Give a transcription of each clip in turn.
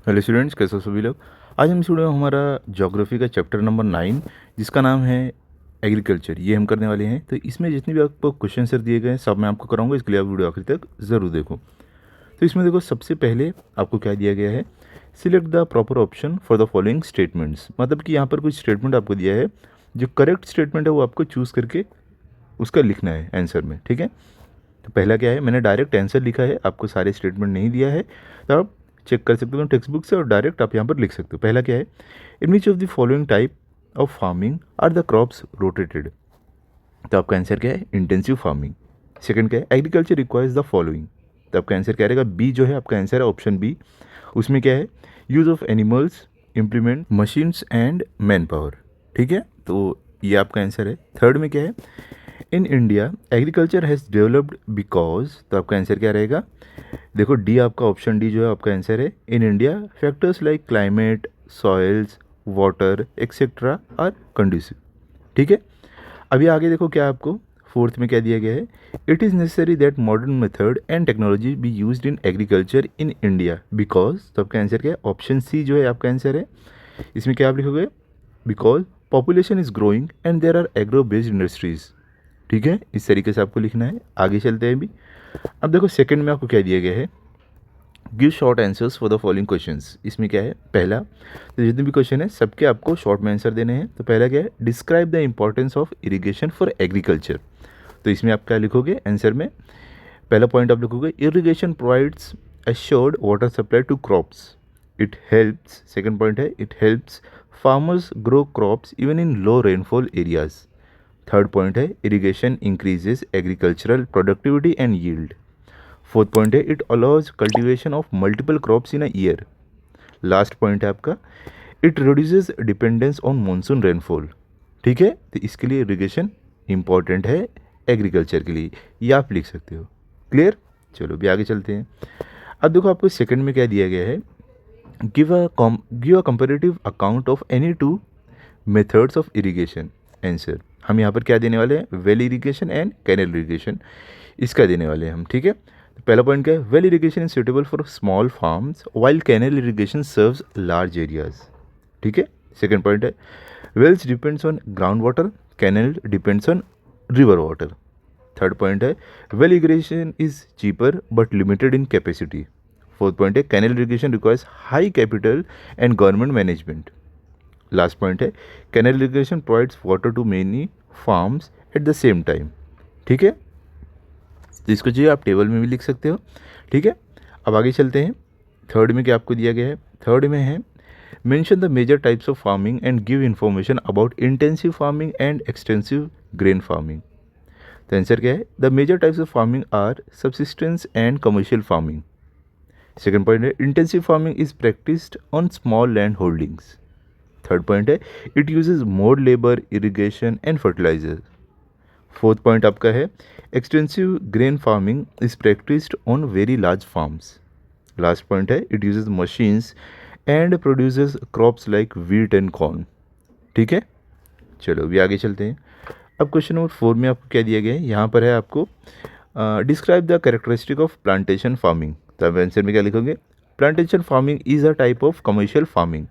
Hello students, कैसे हो सभी लोग। आज हम स्टूडेंट हमारा ज्योग्राफी का चैप्टर नंबर 9 जिसका नाम है एग्रीकल्चर, ये हम करने वाले हैं। तो इसमें जितने भी आपको क्वेश्चन आंसर दिए गए हैं सब मैं आपको कराऊंगा, इसके लिए आप वीडियो आखिर तक ज़रूर देखो। तो इसमें देखो, सबसे पहले आपको क्या दिया गया है, select the proper option for the following statements. मतलब कि यहाँ पर कुछ स्टेटमेंट आपको दिया है, जो करेक्ट स्टेटमेंट है वो आपको चूज़ करके उसका लिखना है आंसर में, ठीक है। तो पहला क्या है, मैंने डायरेक्ट आंसर लिखा है, आपको सारे स्टेटमेंट नहीं दिया है, तो आप चेक कर सकते हो टेक्स्ट बुक से और डायरेक्ट आप यहाँ पर लिख सकते हो। पहला क्या है, in which of the following type of farming are the crops rotated. तो आपका आंसर क्या है, इंटेंसिव फार्मिंग। सेकंड क्या है, एग्रीकल्चर रिक्वायर्स द फॉलोइंग। तो आपका आंसर क्या रहेगा, बी जो है आपका आंसर है ऑप्शन बी। उसमें क्या है, use of animals, implement machines and man power, ठीक है। तो ये आपका आंसर है। थर्ड में क्या है, in India agriculture has developed because. तो आपका आंसर क्या रहेगा, देखो डी आपका ऑप्शन डी जो है आपका आंसर है। In India factors like climate, soils, water etcetera are conducive, ठीक है। अभी आगे देखो क्या आपको फोर्थ में क्या दिया गया है, it is necessary that modern method and technology be used in agriculture in India because. तो आपका आंसर क्या है, ऑप्शन सी जो है आपका आंसर है। इसमें क्या आप लिखोगे, because population is growing and there are agro based industries, ठीक है। इस तरीके से आपको लिखना है। आगे चलते हैं अभी। अब देखो सेकंड में आपको क्या दिया गया है, give short answers for the following questions. इसमें क्या है, पहला तो जितने भी क्वेश्चन है सबके आपको शॉर्ट में आंसर देने हैं। तो पहला क्या है, describe the importance of irrigation for agriculture. तो इसमें आप क्या लिखोगे आंसर में, पहला पॉइंट आप लिखोगे, irrigation provides assured water supply to crops. It helps, second point है, it helps farmers grow crops even in low rainfall areas. Third point है, irrigation increases agricultural productivity and yield. Fourth point है, it allows cultivation of multiple crops in a year. Last point है आपका, it reduces dependence on monsoon rainfall, ठीक है। तो इसके लिए irrigation important है एग्रीकल्चर के लिए, ये आप लिख सकते हो। क्लियर, चलो अभी आगे चलते हैं। अब देखो आपको सेकंड में क्या दिया गया है, give a comparative account of any two methods of irrigation. Answer हम यहाँ पर क्या देने वाले हैं, well irrigation and canal irrigation, इसका देने वाले हैं हम, ठीक है। तो पहला पॉइंट क्या है, well irrigation is suitable for small farms while canal irrigation serves large areas, ठीक है। सेकंड पॉइंट है, wells depends on ground water, canal depends on river water. Third point है, well irrigation is cheaper but limited in capacity. Fourth point है, canal irrigation requires high capital and government management. Last point है, canal irrigation provides water to many farms at the same time, ठीक है। तो इसको चाहिए आप table में भी लिख सकते हो, ठीक है। अब आगे चलते हैं। थर्ड में क्या आपको दिया गया है, थर्ड में है, mention the major types of farming and give information about intensive farming and extensive grain farming. तो आंसर क्या है, the major types of farming are subsistence and commercial farming. Second point है, intensive farming is practised on small land holdings. Third point है, it uses more labour, irrigation and fertiliser. Fourth point आपका है, extensive grain farming is practised on very large farms. Last point है, it usage machines and produces crops like wheat and corn, ठीक है। चलो अभी आगे चलते हैं। अब क्वेश्चन नंबर 4 में आपको क्या दिया गया है, यहाँ पर है आपको describe the characteristic of plantation farming. तो आप आंसर में क्या लिखोगे, plantation farming is a type of commercial farming.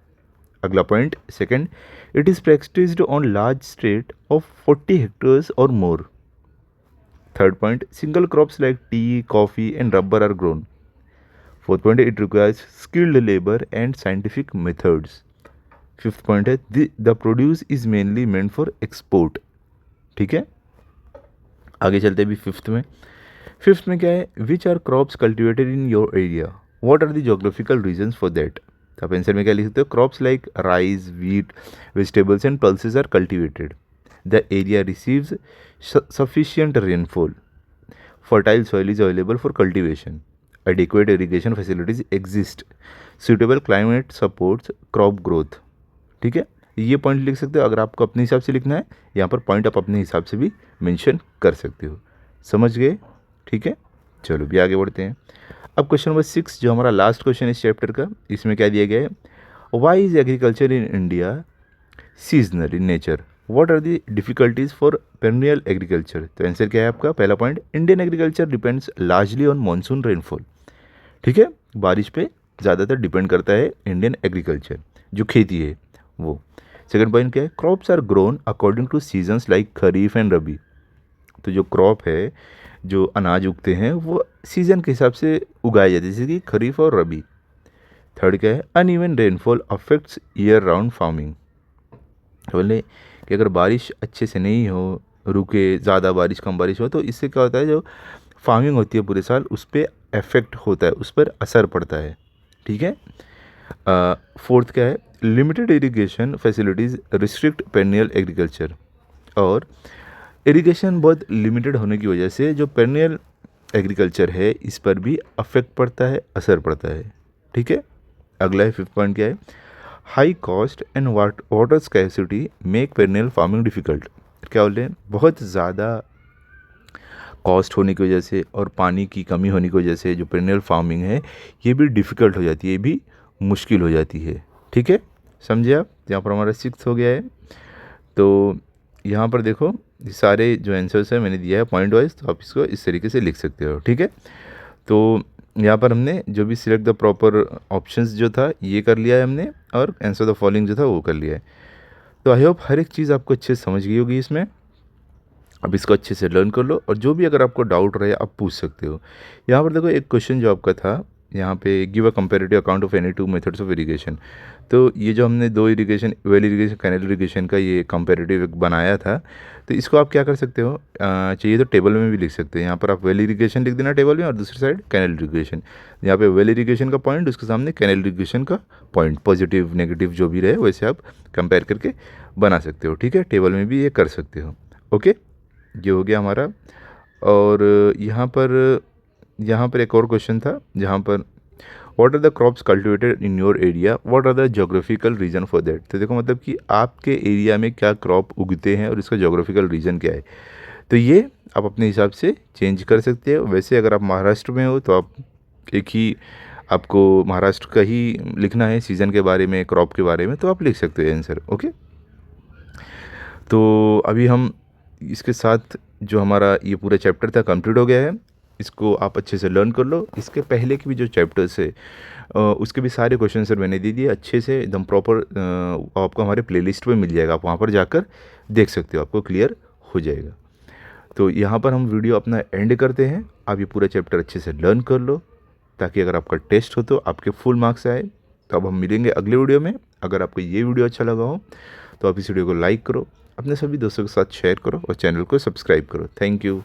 अगला point second, it is practised on large state of 40 hectares और more. Third point, single crops like tea, coffee and rubber are grown. Fourth point, it requires skilled labour and scientific methods. Fifth point है, the produce is mainly meant for export, ठीक है। आगे चलते हैं अभी fifth में। Fifth में क्या है, which are crops cultivated in your area, what are the geographical reasons for that. तो आप आंसर में क्या लिख सकते हो, crops like rice, wheat, vegetables and pulses are cultivated, the area receives sufficient rainfall, fertile soil is available for cultivation, adequate irrigation facilities exist, suitable climate supports crop growth, ठीक है। ये पॉइंट लिख सकते हो, अगर आपको अपने हिसाब से लिखना है यहाँ पर पॉइंट आप अपने हिसाब से भी मेंशन कर सकते हो। समझ गए, ठीक है। चलो भी आगे बढ़ते हैं। अब क्वेश्चन नंबर 6 जो हमारा लास्ट क्वेश्चन इस चैप्टर का, इसमें क्या दिया गया है, why is agriculture in India seasonal in nature, what are the difficulties for perennial agriculture. तो आंसर क्या है आपका, पहला point, Indian agriculture depends largely on monsoon rainfall, ठीक है, बारिश पे ज़्यादातर डिपेंड करता है इंडियन एग्रीकल्चर, जो खेती है वो। सेकंड पॉइंट क्या है, crops are grown according to seasons like kharif and rabi. तो जो क्रॉप है, जो अनाज उगते हैं वो सीज़न के हिसाब से उगाए जाते हैं, जैसे कि खरीफ और रबी। थर्ड क्या है, uneven rainfall affects year round farming. बोले कि अगर बारिश अच्छे से नहीं हो, रुके, ज़्यादा बारिश कम बारिश हो, तो इससे क्या होता है, जो फार्मिंग होती है पूरे साल उस पर इफेक्ट होता है, उस पर असर पड़ता है। ठीक है। फोर्थ क्या है, limited irrigation facilities restrict perennial agriculture. और इरिगेशन बहुत लिमिटेड होने की वजह से जो पेरिनियल एग्रीकल्चर है इस पर भी अफेक्ट पड़ता है, असर पड़ता है। ठीक है। अगला है फिफ्थ पॉइंट क्या है, high cost and water scarcity make perennial farming difficult. क्या बोलते हैं, बहुत ज़्यादा कॉस्ट होने की वजह से और पानी की कमी होने की वजह से जो पेरिनियल फार्मिंग है ये भी डिफ़िकल्ट हो जाती है, ये भी मुश्किल हो जाती है। ठीक है, समझे आप। यहाँ पर हमारा सिक्स हो गया है। तो यहाँ पर देखो ये सारे जो आंसर्स है मैंने दिया है पॉइंट वाइज, तो आप इसको इस तरीके से लिख सकते हो। ठीक है। तो यहाँ पर हमने जो भी सिलेक्ट द प्रॉपर ऑप्शंस जो था ये कर लिया है हमने, और आंसर द फॉलोइंग जो था वो कर लिया है। तो आई होप हर एक चीज़ आपको अच्छे से समझ गई होगी इसमें। अब इसको अच्छे से लर्न कर लो, और जो भी अगर आपको डाउट रहे आप पूछ सकते हो। यहाँ पर देखो एक क्वेश्चन जो आपका था यहाँ पे, give a comparative account of any two methods of irrigation. तो ये जो हमने दो irrigation, well irrigation, canal irrigation का ये कंपैरेटिव एक बनाया था, तो इसको आप क्या कर सकते हो, चाहिए तो टेबल में भी लिख सकते हैं। यहाँ पर आप वेल इरिगेशन लिख देना टेबल में, और दूसरी साइड कैनल इरिगेशन। यहाँ पे वेल इरिगेशन का पॉइंट, उसके सामने कैनल इरिगेशन का पॉइंट, पॉजिटिव नेगेटिव जो भी रहे वैसे आप कंपेयर करके बना सकते हो। ठीक है, टेबल में भी ये कर सकते हो। ओके, ये हो गया हमारा। और यहाँ पर एक और क्वेश्चन था जहाँ पर, what are the crops cultivated in your area, what are the geographical region for that. तो देखो मतलब कि आपके एरिया में क्या क्रॉप उगते हैं और इसका जोग्राफिकल रीजन क्या है। तो ये आप अपने हिसाब से चेंज कर सकते हो। वैसे अगर आप महाराष्ट्र में हो तो आप एक ही, आपको महाराष्ट्र का ही लिखना है, सीज़न के बारे में, क्रॉप के बारे में, तो आप लिख सकते हो आंसर। ओके, तो अभी हम इसके साथ जो हमारा ये पूरा चैप्टर था कंप्लीट हो गया है। इसको आप अच्छे से लर्न कर लो। इसके पहले के भी जो चैप्टर्स है उसके भी सारे क्वेश्चन आंसर मैंने दे दिए अच्छे से एकदम प्रॉपर। आपको हमारे प्लेलिस्ट में मिल जाएगा, आप वहाँ पर जाकर देख सकते हो, आपको क्लियर हो जाएगा। तो यहाँ पर हम वीडियो अपना एंड करते हैं। आप ये पूरा चैप्टर अच्छे से लर्न कर लो, ताकि अगर आपका टेस्ट हो तो आपके फुल मार्क्स आए। तो अब हम मिलेंगे अगले वीडियो में। अगर आपको ये वीडियो अच्छा लगा हो तो आप इस वीडियो को लाइक करो, अपने सभी दोस्तों के साथ शेयर करो, और चैनल को सब्सक्राइब करो। Thank you.